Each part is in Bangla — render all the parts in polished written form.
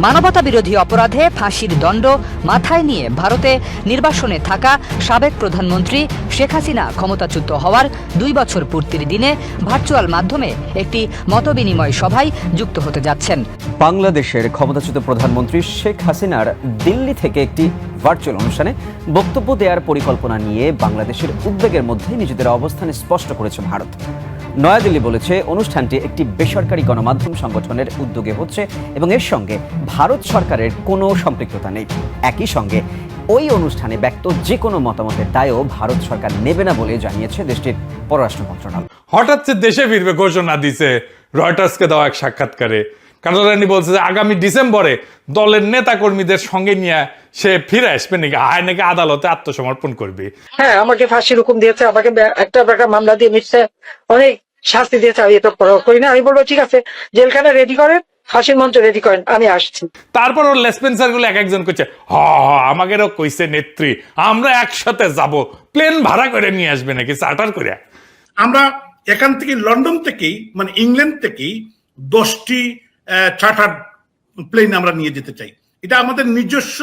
মানবতা বিরোধী অপরাধে ফাঁসির দণ্ড মাথায় নিয়ে ভারতে নির্বাসনে থাকা সাবেক প্রধানমন্ত্রী শেখ হাসিনা ক্ষমতাচ্যুত হওয়ার 2 বছর পূর্তির দিনে ভার্চুয়াল মাধ্যমে একটি মতবিনিময় সভায় যুক্ত হতে যাচ্ছেন। বাংলাদেশের ক্ষমতাচ্যুত প্রধানমন্ত্রী শেখ হাসিনার দিল্লি থেকে একটি ভার্চুয়াল অনুষ্ঠানে বক্তব্য দেওয়ার পরিকল্পনা নিয়ে বাংলাদেশের উদ্বেগের মধ্যে নিজেদের অবস্থান স্পষ্ট করেছে ভারত। নয়াদিল্লি বলেছে অনুষ্ঠানটি একটি বেসরকারি গণমাধ্যম সংগঠনের উদ্যোগে হচ্ছে এবং এর সঙ্গে ভারত সরকারের কোনো সম্পৃক্ততা নেই। একই সঙ্গে ওই অনুষ্ঠানে ব্যক্ত যে কোনো মতামতের দায়ও ভারত সরকার নেবে না বলে জানিয়েছে দেশটির পররাষ্ট্র মন্ত্রণালয়। হঠাৎ দেশে ফিরবে ঘোষণা দিছে রয়টার্সকে দেওয়া এক সাক্ষাৎকারে। কানাডানি বলছে যে আগামী ডিসেম্বরে দলের নেতা কর্মীদের সঙ্গে নিয়ে সে ফিরে আসবে নাকি, আয় নাকি আদালতে আত্মসমর্পণ করবে। হ্যাঁ, আমাকে ফাঁসির হুকুম দিয়েছে, আমাকে একটা মামলা দিয়ে মিটছে, অনেক শাস্তি দিয়েছে, আমি এটা করি না। আমি বলবো ঠিক আছে, জেলখানা রেডি করেন, ফাঁসির মঞ্চ রেডি করেন, আমি আসছি। তারপর ওর লেসপেন্সার গুলো এক একজন করছে আমাকেও কইছে নেত্রী আমরা একসাথে যাব, প্লেন ভাড়া করে নিয়ে আসবে নাকি চার্টার করে। আমরা এখান থেকে লন্ডন থেকেই মানে ইংল্যান্ড থেকেই 10টি চার্টার প্লেন আমরা নিয়ে যেতে চাই। এটা আমাদের নিজস্ব,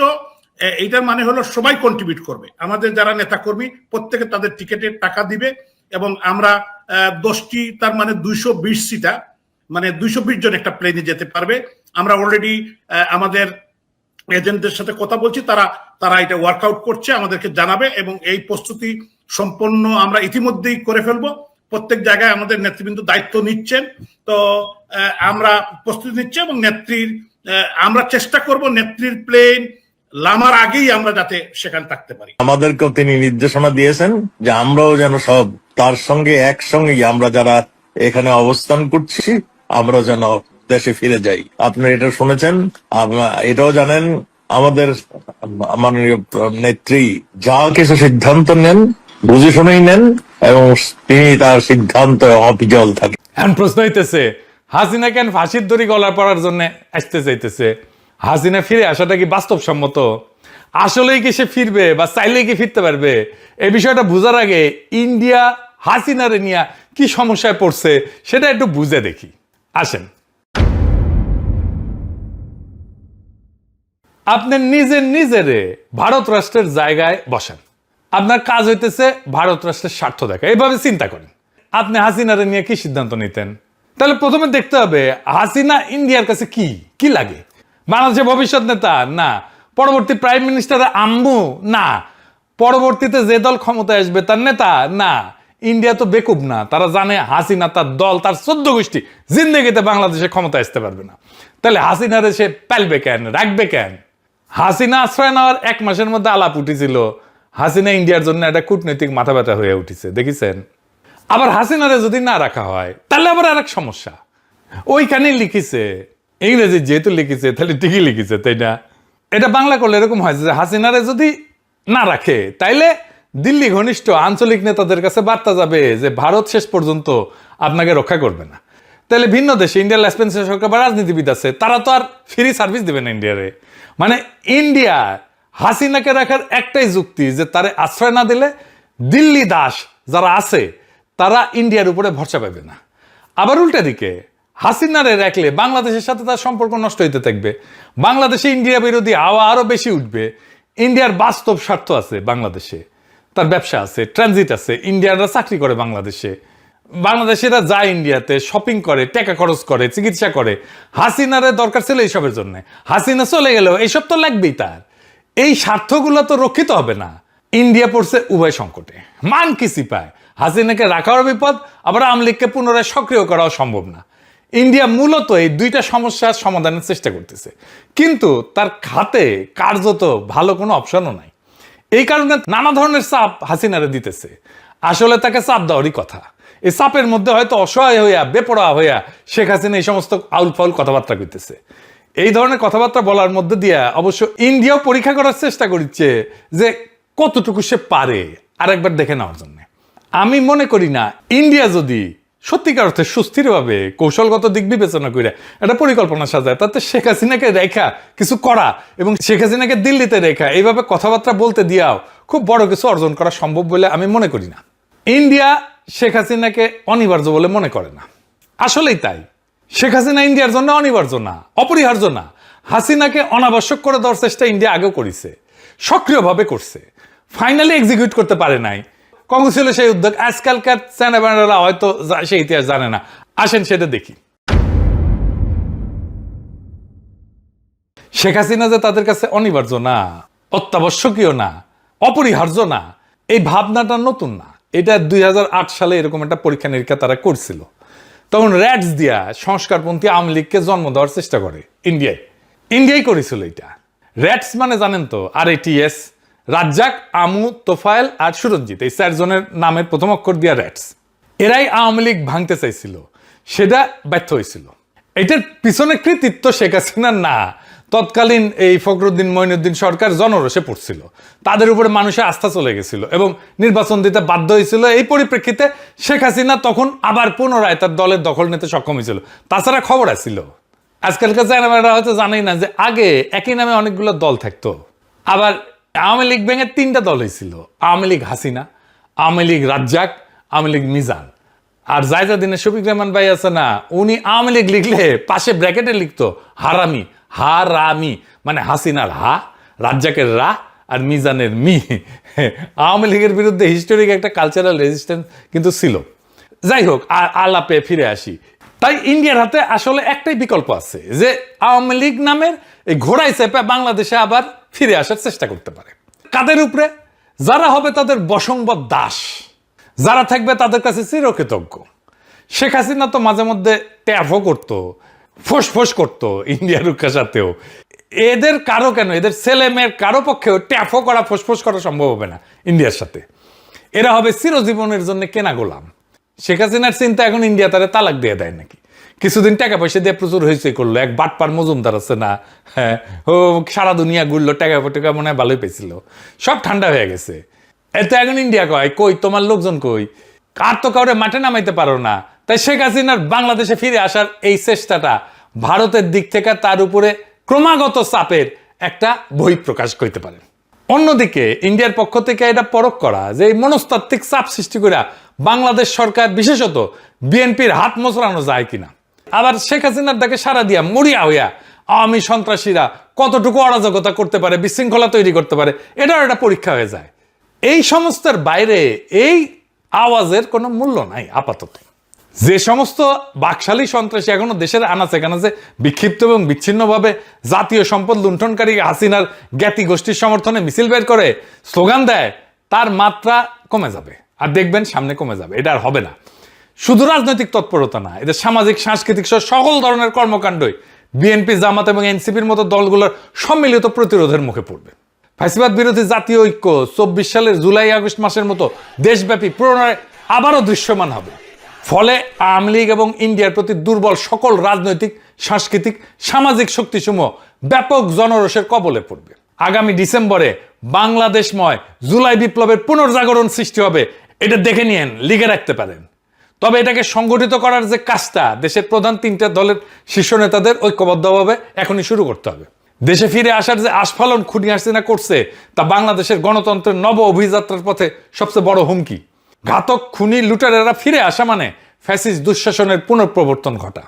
এটার মানে হলো সবাই কন্ট্রিবিউট করবে, আমাদের যারা নেতা কর্মী প্রত্যেকে তাদের টিকেটের টাকা দিবে এবং আমরা 10টি তার মানে 220 সিটা মানে 220 জন একটা প্লেনে যেতে পারবে। আমরা অলরেডি আমাদের এজেন্টদের সাথে কথা বলছি, তারা এটা ওয়ার্কআউট করছে, আমাদেরকে জানাবে এবং এই প্রস্তুতি সম্পন্ন আমরা ইতিমধ্যেই করে ফেলবো। প্রত্যেক জায়গায় আমাদের নেতৃবৃন্দ দায়িত্ব নিচ্ছেন, তো আমরা প্রস্তুতি নিচ্ছি এবং নেত্রীর আমরা চেষ্টা করব নেত্রীর প্লেন লামার আগেই আমরা যাতে সেখানে থাকতে পারি। আমাদেরকেও তিনি নির্দেশনা দিয়েছেন যে আমরাও যেন সব তার সঙ্গে একসঙ্গে আমরা যারা এখানে অবস্থান করছি আমরা যেন দেশে ফিরে যাই। আপনি এটা শুনেছেন, এটাও জানেন আমাদের মাননীয় নেত্রী যা কিছু সিদ্ধান্ত নেন বুঝে শুনেই নেন এবং তিনি তার সিদ্ধান্ত অবিচল থাকে। এখন প্রশ্ন হইতেছে হাসিনা কেন ফাঁসির দড়ি গলা পড়ার জন্য আসতে চাইতেছে? হাসিনা ফিরে আসাটা কি বাস্তবসম্মত? আসলেই কি সে ফিরবে বা চাইলেই কি ফিরতে পারবে? এই বিষয়টা বুঝার আগে ইন্ডিয়া হাসিনারে নিয়ে কি সমস্যায় পড়ছে সেটা একটু বুঝে দেখি। আসেন, আপনি নিজেরে ভারত রাষ্ট্রের জায়গায় বসেন। আপনার কাজ হইতেছে ভারত রাষ্ট্রের স্বার্থ দেখা। এইভাবে চিন্তা করেন, আপনি হাসিনারে নিয়ে কি সিদ্ধান্ত নিতেন? তাহলে প্রথমে দেখতে হবে হাসিনা ইন্ডিয়ার কাছে কি লাগে। বাংলাদেশের ভবিষ্যৎ নেতা না, পরবর্তী প্রাইম মিনিস্টার আম্মু না, পরবর্তীতে যে দল ক্ষমতায় আসবে তার নেতা না। ইন্ডিয়া তো বেকুব না, তারা জানে হাসিনা তার দল তার 14 গোষ্ঠী জিন্দেগিতে বাংলাদেশে ক্ষমতায় আসতে পারবে না। তাহলে হাসিনারে সে পালবে কেন, রাখবে কেন? হাসিনা আশ্রয় নেওয়ার 1 মাসের মধ্যে আলাপ উঠেছিল হাসিনা ইন্ডিয়ার জন্য একটা কূটনৈতিক মাথা ব্যথা হয়ে উঠেছে, দেখেছেন? আবার হাসিনারে যদি না রাখা হয় তাহলে আবার আরেক সমস্যা। ওইখানে লিখেছে, ইংরেজি যেহেতু লিখেছে তাহলে ঠিকই লিখেছে, তাই না? এটা বাংলা করলে এরকম হয় যে হাসিনারে যদি না রাখে তাইলে দিল্লি ঘনিষ্ঠ আঞ্চলিক নেতাদের কাছে বার্তা যাবে যে ভারত শেষ পর্যন্ত আপনাকে রক্ষা করবে না। তাহলে ভিন্ন দেশে ইন্ডিয়ার লেসপেন্সার সরকার বা রাজনীতিবিদ আছে, তারা তো আর ফ্রি সার্ভিস দেবে না ইন্ডিয়ারে। মানে ইন্ডিয়া হাসিনাকে রাখার একটাই যুক্তি যে তারে আশ্রয় না দিলে দিল্লি দাস যারা আছে তারা ইন্ডিয়ার উপরে ভরসা পাবে না। আবার উল্টা দিকে হাসিনারে রাখলে বাংলাদেশের সাথে তার সম্পর্ক নষ্ট হইতে থাকবে, বাংলাদেশে ইন্ডিয়া বিরোধী হাওয়া আরো বেশি উঠবে। ইন্ডিয়ার বাস্তব স্বার্থ আছে বাংলাদেশে, তার ব্যবসা আছে, ট্রানজিট আছে, ইন্ডিয়ানরা চাকরি করে বাংলাদেশে, বাংলাদেশিরা যায় ইন্ডিয়াতে শপিং করে, টাকা খরচ করে, চিকিৎসা করে। হাসিনারে দরকার ছিল এইসবের জন্য, হাসিনা চলে গেলেও এইসব তো লাগবেই তার। এই স্বার্থগুলো তো রক্ষিত হবে না। ইন্ডিয়া পড়ছে উভয় সংকটে, মান কিসি পায়। হাসিনাকে রাখাও বিপদ, আবার আওয়ামী লীগকে পুনরায় সক্রিয় করাও সম্ভব না। ইন্ডিয়া মূলত এই 2টা সমস্যার সমাধানের চেষ্টা করতেছে, কিন্তু তার খাতে কার্যত ভালো কোনো অপশনও নাই। এই কারণে নানা ধরনের চাপ হাসিনারে দিতেছে। আসলে তাকে চাপ দেওয়ারই কথা। এই চাপের মধ্যে হয়তো অসহায় হইয়া বেপরোয়া হইয়া শেখ হাসিনা এই সমস্ত আউল ফাউল কথাবার্তা করতেছে। এই ধরনের কথাবার্তা বলার মধ্যে দিয়ে অবশ্য ইন্ডিয়াও পরীক্ষা করার চেষ্টা করছে যে কতটুকু সে পারে আরেকবার দেখে নেওয়ার জন্য। আমি মনে করি না ইন্ডিয়া যদি সত্যিকার অর্থে সুস্থিরভাবে কৌশলগত দিক বিবেচনা করে একটা পরিকল্পনা সাজায়, তাতে শেখ হাসিনাকে রেখা কিছু করা এবং শেখ হাসিনাকে দিল্লিতে রেখা এইভাবে কথাবার্তা বলতে দিয়াও খুব বড় কিছু অর্জন করা সম্ভব বলে আমি মনে করি না। ইন্ডিয়া শেখ হাসিনাকে অনিবার্য বলে মনে করে না, আসলেই তাই। শেখ হাসিনা ইন্ডিয়ার জন্য অনিবার্য না, অপরিহার্য না। হাসিনাকে অনাবশ্যক করে দেওয়ার চেষ্টা ইন্ডিয়া আগেও করেছে, সক্রিয়ভাবে করছে, ফাইনালি এক্সিকিউট করতে পারে নাই। কংগ্রেস ছিল সেই উদ্যোগ। আজকালকার চ্যানেলরা হয়তো সেই ইতিহাস জানে না। আসেন সেটা দেখি। শেখ হাসিনা যে তাদের কাছে অনিবার্য না, অত্যাবশ্যকীয় না, অপরিহার্য না, এই ভাবনাটা নতুন না। এটা 2008 সালে এরকম একটা পরীক্ষা নিরীক্ষা তারা করছিল। তখন র্যাটস দিয়া সংস্কারপন্থী আওয়ামী লীগকে জন্ম দেওয়ার চেষ্টা করে ইন্ডিয়াই করেছিল এটা। র্যাটস মানে জানেন তো, RATS, রাজ্জাক, আমু, তোফায়েল আর সুরঞ্জিত, এই 4 জনের নামের প্রথম অক্ষর দিয়া র্যাটস। এরাই আওয়ামী লীগ ভাঙতে চাইছিল, সেটা ব্যর্থ হয়েছিল। এটার পিছনে কৃতিত্ব শেখ হাসিনার না, তৎকালীন এই ফখরুদ্দিন মঈনুদ্দিন সরকার জনরোষে পড়ছিল, তাদের উপরে মানুষের আস্থা চলে গেছিল এবং নির্বাচন দিতে বাধ্য হয়েছিল। এই পরিপ্রেক্ষিতে শেখ হাসিনা তখন আবার পুনরায় তার দলের দখল নিতে সক্ষম হয়েছিল। তাছাড়া খবর আছিল, আজকালকার চ্যানেলরা হয়তো জানেই না যে আগে একই নামে অনেকগুলো দল থাকতো। আবার আওয়ামী লীগ ভেঙে 3টা দল হয়েছিল, আওয়ামী লীগ হাসিনা, আওয়ামী লীগ রাজ্জাক, আওয়ামী লীগ মিজান। আর জায়জাদিনের শফিক রহমান ভাই আছে না, উনি আওয়ামী লীগ লিখলে পাশে ব্র্যাকেটে লিখতো হারামি, হারামি মানে হাসিনার হা, রাজ্জাকের রা আর মিজানের মি। আওয়ামী লীগের বিরুদ্ধে হিস্টোরিক একটা কালচারাল রেজিস্ট্যান্স কিন্তু ছিল। যাই হোক, আলাপে ফিরে আসি। তাই ইন্ডিয়ার হাতে আসলে একটাই বিকল্প আছে, যে আওয়ামী লীগ নামের এই ঘোড়ায় চেপে বাংলাদেশে আবার ফিরে আসার চেষ্টা করতে পারে। কাদের উপরে? যারা হবে তাদের বশংবদ দাস, যারা থাকবে তাদের কাছে চিরকৃতজ্ঞ। শেখ হাসিনা তো মাঝে মধ্যে ট্যাফও করতো, ফোঁস করতো ইন্ডিয়ার রুক্ষার সাথেও। এদের কারো কেন, এদের ছেলে মেয়ের কারো পক্ষেও ট্যাফও করা, ফোঁস করা সম্ভব হবে না ইন্ডিয়ার সাথে। এরা হবে চিরজীবনের জন্য কেনা গোলাম। শেখ হাসিনার চিন্তা এখন ইন্ডিয়া তারা তালাক দিয়ে দেয় নাকি। কিছুদিন টাকা পয়সা দিয়ে প্রচুর হয়েছে করলো, এক বাটপার মজুমদার আছে না, হ্যাঁ, ও সারা দুনিয়া ঘুরলো, টাকা মনে হয় ভালোই পেয়েছিল, সব ঠান্ডা হয়ে গেছে। এত এখন ইন্ডিয়া কই তোমার লোকজন কই, আর তো কাউরে মাঠে নামাইতে পারো না। তাই শেখ হাসিনার বাংলাদেশে ফিরে আসার এই চেষ্টাটা ভারতের দিক থেকে তার উপরে ক্রমাগত চাপের একটা বহিঃপ্রকাশ করতে পারে। অন্যদিকে ইন্ডিয়ার পক্ষ থেকে এটা পরখ করা যে এই মনস্তাত্ত্বিক চাপ সৃষ্টি করে বাংলাদেশ সরকার বিশেষত বিএনপির হাত মোচড়ানো যায় কিনা। আবার শেখ হাসিনার ডাকে সারা দিয়া মরিয়া হইয়া আওয়ামী সন্ত্রাসীরা কতটুকু অরাজকতা করতে পারে, বিশৃঙ্খলা তৈরি করতে পারে, এটাও একটা পরীক্ষা হয়ে যায়। এই সমস্তের বাইরে এই আওয়াজের কোনো মূল্য নাই আপাতত। যে সমস্ত বাকশালী সন্ত্রাসী এখনো দেশের আনাচে কানাচে বিক্ষিপ্ত এবং বিচ্ছিন্নভাবে জাতীয় সম্পদ লুণ্ঠনকারী হাসিনার জ্ঞাতি গোষ্ঠীর সমর্থনে মিছিল বের করে স্লোগান দেয়, তার মাত্রা কমে যাবে, আর দেখবেন সামনে কমে যাবে। এটা আর হবে না। শুধু রাজনৈতিক তৎপরতা না, এদের সামাজিক সাংস্কৃতিক সহ সকল ধরনের কর্মকাণ্ডই বিএনপি, জামাত এবং এনসিপির মতো দলগুলোর সম্মিলিত প্রতিরোধের মুখে পড়বে। ফ্যাসিবাদ বিরোধী জাতীয় ঐক্য 24 সালের জুলাই আগস্ট মাসের মতো দেশব্যাপী পুনরায় আবারও দৃশ্যমান হবে। ফলে আওয়ামী লীগ এবং ইন্ডিয়ার প্রতি দুর্বল সকল রাজনৈতিক, সাংস্কৃতিক, সামাজিক শক্তিসমূহ ব্যাপক জনরোষের কবলে পড়বে। আগামী ডিসেম্বরে বাংলাদেশময় জুলাই বিপ্লবের পুনর্জাগরণ সৃষ্টি হবে, এটা দেখে নিয়েন, লিখে রাখতে পারেন। তবে এটাকে সংগঠিত করার যে কাজটা দেশের প্রধান 3টা দলের শীর্ষ নেতাদের ঐক্যবদ্ধভাবে এখনই শুরু করতে হবে। দেশে ফিরে আসার যে আস্ফালন খুনি হাসিনা করছে, তা বাংলাদেশের গণতন্ত্রের নব অভিযাত্রার পথে সবচেয়ে বড় হুমকি। ঘাতক খুনি লুটেরারা ফিরে আসা মানে ফ্যাসিস্ট দুঃশাসনের পুনঃপ্রবর্তন ঘটা।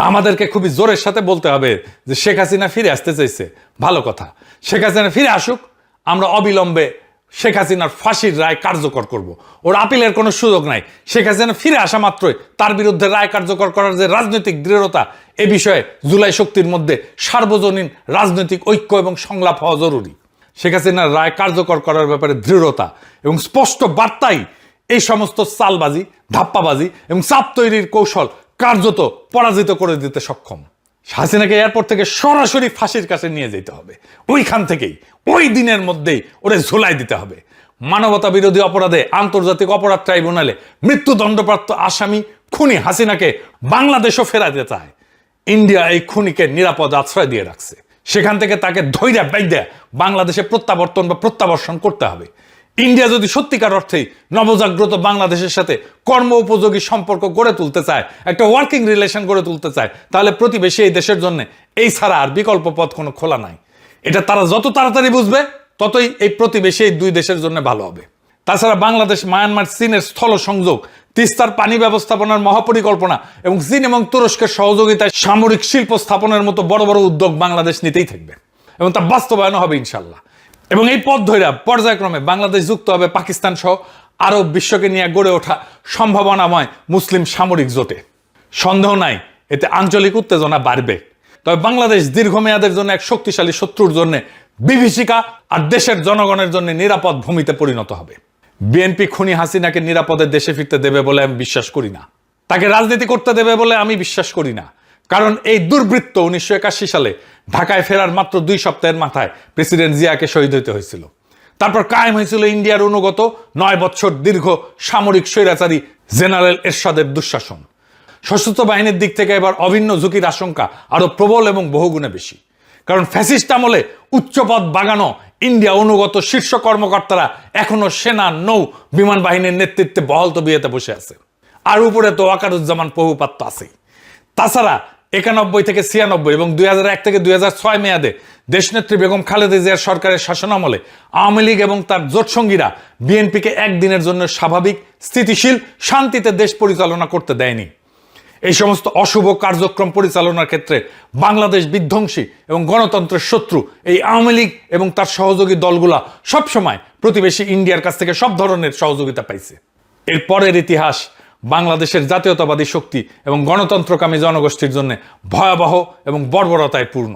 আমাদেরকে খুবই জোরের সাথে বলতে হবে যে শেখ হাসিনা ফিরে আসতে চাইছে, ভালো কথা, শেখ হাসিনা ফিরে আসুক, আমরা অবিলম্বে শেখ হাসিনার ফাঁসির রায় কার্যকর করব। ওর আপিলের কোনো সুযোগ নাই। শেখ হাসিনা ফিরে আসা মাত্রই তার বিরুদ্ধে রায় কার্যকর করার যে রাজনৈতিক দৃঢ়তা, এ বিষয়ে জুলাই শক্তির মধ্যে সার্বজনীন রাজনৈতিক ঐক্য এবং সংলাপ হওয়া জরুরি। শেখ হাসিনার রায় কার্যকর করার ব্যাপারে দৃঢ়তা এবং স্পষ্ট বার্তাই এই সমস্ত চালবাজি, ধাপ্পাবাজি এবং চাপ তৈরির কৌশল কার্যত পরাজিত করে দিতে সক্ষম। হাসিনাকে এয়ারপোর্ট থেকে সরাসরি ফাঁসির কাছে নিয়ে যেতে হবে, ওইখান থেকেই ওই দিনের মধ্যেই ওরে ঝোলাই দিতে হবে। মানবতা বিরোধী অপরাধে আন্তর্জাতিক অপরাধ ট্রাইব্যুনালে মৃত্যুদণ্ডপ্রাপ্ত আসামি খুনি হাসিনাকে বাংলাদেশও ফেরাতে চায়। ইন্ডিয়া এই খুনিকে নিরাপদ আশ্রয় দিয়ে রাখছে, সেখান থেকে তাকে ধৈর্য বাইদ্যা বাংলাদেশে প্রত্যাবর্তন বা প্রত্যাবর্ষণ করতে হবে। ইন্ডিয়া যদি সত্যিকার অর্থেই নবজাগ্রত বাংলাদেশের সাথে কর্ম উপযোগী সম্পর্ক গড়ে তুলতে চায়, একটা ওয়ার্কিং রিলেশন গড়ে তুলতে চায়, তাহলে প্রতিবেশী এই দেশের জন্য এই ছাড়া আর বিকল্প পথ কোনো খোলা নাই। এটা তারা যত তাড়াতাড়ি বুঝবে, ততই এই প্রতিবেশী এই 2 দেশের জন্য ভালো হবে। তাছাড়া বাংলাদেশ, মায়ানমার, চীনের স্থল সংযোগ তিস্তার পানি ব্যবস্থাপনার মহাপরিকল্পনা এবং চীন এবং তুরস্কের সহযোগিতায় সামরিক শিল্প স্থাপনের মতো বড় বড় উদ্যোগ বাংলাদেশ নিতেই থাকবে এবং তা বাস্তবায়ন হবে ইনশাল্লাহ। এবং এই পথ ধরে পর্যায়ক্রমে বাংলাদেশ যুক্ত হবে পাকিস্তান সহ আরব বিশ্বকে নিয়ে গড়ে ওঠা সম্ভাবনাময় মুসলিম সামরিক জোটে। সন্দেহ নাই এতে আঞ্চলিক উত্তেজনা বাড়বে, তবে বাংলাদেশ দীর্ঘমেয়াদের জন্য এক শক্তিশালী শত্রুর জন্য বিভীষিকা আর দেশের জনগণের জন্য নিরাপদ ভূমিতে পরিণত হবে। বিএনপি খুনি হাসিনাকে নিরাপদে দেশে ফিরতে দেবে বলে আমি বিশ্বাস করি না, তাকে রাজনীতি করতে দেবে বলে আমি বিশ্বাস করি না। কারণ এই দুর্বৃত্ত 1981 সালে ঢাকায় ফেরার মাত্র 2 সপ্তাহের মাথায় প্রেসিডেন্ট জিয়াকে শহীদ হতে হয়েছিল। তারপর কায়েম হয়েছিল ইন্ডিয়ার অনুগত 9 বছর দীর্ঘ সামরিক স্বৈরাচারী জেনারেল এরশাদের দুঃশাসন। সশস্ত্র বাহিনীর দিক থেকে এবার অভিন্ন ঝুঁকির আশঙ্কা আরো প্রবল এবং বহুগুণে বেশি, কারণ ফ্যাসিস্ট আমলে উচ্চপদ বাগানো ইন্ডিয়া অনুগত শীর্ষ কর্মকর্তারা এখনো সেনা, নৌ, বিমান বাহিনীর নেতৃত্বে বহাল তবিয়তে বসে আছে। আর উপরে তো ওয়াকারুজ্জামান প্রভুপাত্র আছেই। তাছাড়া 91 থেকে 96 এবং 2001 থেকে 2006 মেয়াদে দেশনেত্রী বেগম খালেদা জিয়ার সরকারের শাসনামলে আওয়ামী লীগ এবং তার জোটসঙ্গীরা বিএনপিকে একদিনের জন্য স্বাভাবিক, স্থিতিশীল, শান্তিতে দেশ পরিচালনা করতে দেয়নি। এই সমস্ত অশুভ কার্যক্রম পরিচালনার ক্ষেত্রে বাংলাদেশ বিধ্বংসী এবং গণতন্ত্রের শত্রু এই আওয়ামী লীগ এবং তার সহযোগী দলগুলা সবসময় প্রতিবেশী ইন্ডিয়ার কাছ থেকে সব ধরনের সহযোগিতা পাইছে। এর পরের ইতিহাস বাংলাদেশের জাতীয়তাবাদী শক্তি এবং গণতন্ত্রকামী জনগোষ্ঠীর জন্য ভয়াবহ এবং বর্বরতায় পূর্ণ।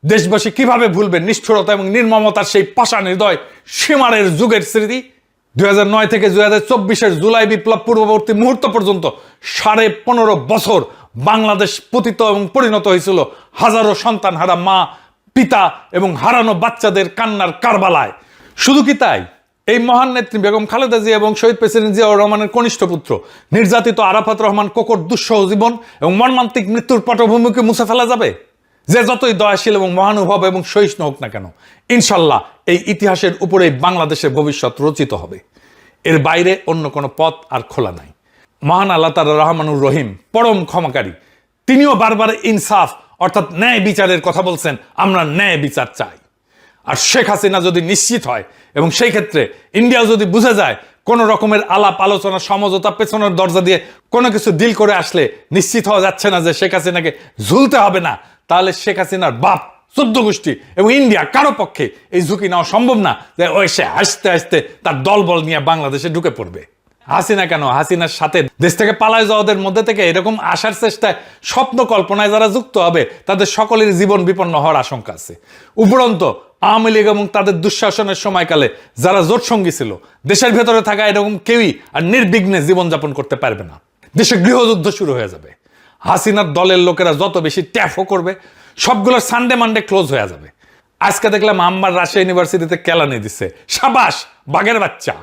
দেশবাসী কিভাবে ভুলবে নিষ্ঠুরতা এবং নির্মমতার সেই পাষাণ হৃদয় সীমারের যুগের স্মৃতি? 2009 থেকে 2024 জুলাই বিপ্লব পূর্ববর্তী মুহূর্ত পর্যন্ত 15.5 বছর বাংলাদেশ পতিত এবং পরিণত হয়েছিল হাজারো সন্তানহারা মা, পিতা এবং হারানো বাচ্চাদের কান্নার কারবালায়। শুধু কি তাই, এই মহান নেত্রী বেগম খালেদা জিয়া এবং শহীদ প্রেসিডেন্ট জিয়াউর রহমানের কনিষ্ঠ পুত্র নির্যাতিত আরাফাত রহমান কোকর দুঃসহ জীবন এবং মর্মান্তিক মৃত্যুর পটভূমিকে মুছে ফেলা যাবে? যে যতই দয়াশীল এবং মহানুভব এবং সহিষ্ণু হোক না কেন, ইনশাল্লাহ এই ইতিহাসের উপরেই বাংলাদেশের ভবিষ্যৎ রচিত হবে। এর বাইরে অন্য কোনো পথ আর খোলা নাই। মহান আল্লাহ তাআলা রহমানুর রহিম, পরম ক্ষমাকারী, তিনিও বারবার ইনসাফ অর্থাৎ ন্যায় বিচারের কথা বলছেন। আমরা ন্যায় বিচার চাই। আর শেখ হাসিনা যদি নিশ্চিত হয় এবং সেই ক্ষেত্রে ইন্ডিয়া যদি বুঝে যায় কোন রকমের আলাপ আলোচনা সমঝোতা পেছনের দরজা দিয়ে কোনো কিছু ডিল করে আসলে নিশ্চিত হওয়া যাচ্ছে না যে শেখ হাসিনাকে ঝুলতে হবে না, তাহলে শেখ হাসিনার বাপ, 14 গোষ্ঠী এবং ইন্ডিয়া কারো পক্ষে এই ঝুঁকি নেওয়া সম্ভব না যে ওই সে হাসতে হাসতে তার দলবল নিয়ে বাংলাদেশে ঢুকে পড়বে। হাসিনা কেন, হাসিনার সাথে দেশ থেকে পালায় যাওয়াদের মধ্যে থেকে এরকম আসার চেষ্টায় স্বপ্ন কল্পনায় যারা যুক্ত হবে তাদের সকলের জীবন বিপন্ন হওয়ার আশঙ্কা আছে। উপরন্ত আওয়ামী লীগ এবং তাদের দুঃশাসনের সময়কালে যারা জোট সঙ্গী ছিল, দেশের ভেতরে থাকা এরকম কেউই আর নির্বিঘ্নে জীবনযাপন করতে পারবে না। দেশে গৃহযুদ্ধ শুরু হয়ে যাবে। হাসিনার দলের লোকেরা যত বেশি ট্যাফও করবে, সবগুলোর সানডে মানডে ক্লোজ হয়ে যাবে। আজকে দেখলাম আম্বার রাজশাহী ইউনিভার্সিটিতে কেলানি দিচ্ছে। সাবাস, বাঘের বাচ্চা।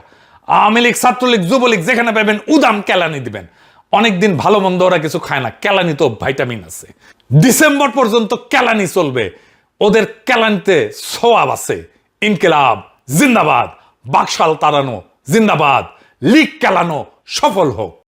আওয়ামী লীগ, ছাত্রলীগ, যুবলীগ যেখানে পাবেন উদাম কেলানি দিবেন। অনেকদিন ভালো মন্দ ওরা কিছু খায় না, কেলানি তো ভাইটামিন আছে। ডিসেম্বর পর্যন্ত কেলানি চলবে, ওদের কেলানিতে সোয়াব আছে। ইনকিলাব জিন্দাবাদ, বাকশাল তাড়ানো জিন্দাবাদ, লীগ কেলানো সফল হোক।